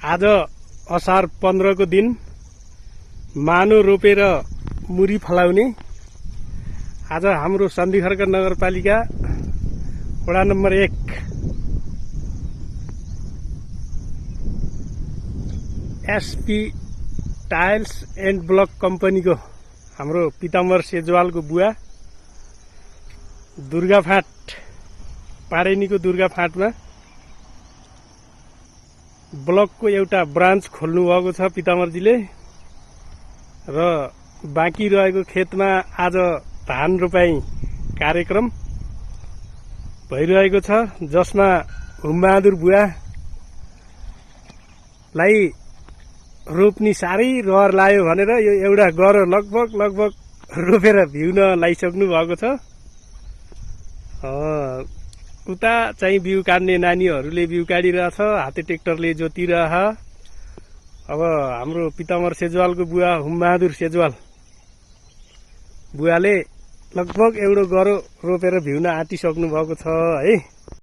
आज असार 15 को दिन मानो रोपेर मुरी फलाउने। आज हाम्रो सन्धिखर्क नगरपालिका वडा number 1 SP tiles and block कम्पनीको हाम्रो पिताम्बर सेजवालको बुवा दुर्गाफाँट पाडेनीको दुर्गाफाँटमा ब्लकको एउटा ब्रान्च खोल्नु भएको छ पिताम्बरजीले। र बाँकी रहेको खेतमा आज धान रोपाई कार्यक्रम भइरहेको छ, जसमा हुमबहादुर बुवालाई रोप्ने साह्रै रहर लाग्यो भनेर यो एउटा गह्रो लगभग रोपेर भ्युन लागिसक्नु भएको छ। उता चाहिँ बिउ काट्ने नानीहरूले बिउ काटिरहेछ, हाते ट्रेक्टरले जोतिरह। अब हाम्रो पिताम्बर सेजवालको बुवा हुमबहादुर सेजवाल बुवाले लगभग एउटा गह्रो रोपेर भ्युन आँटिसक्नु भएको छ है।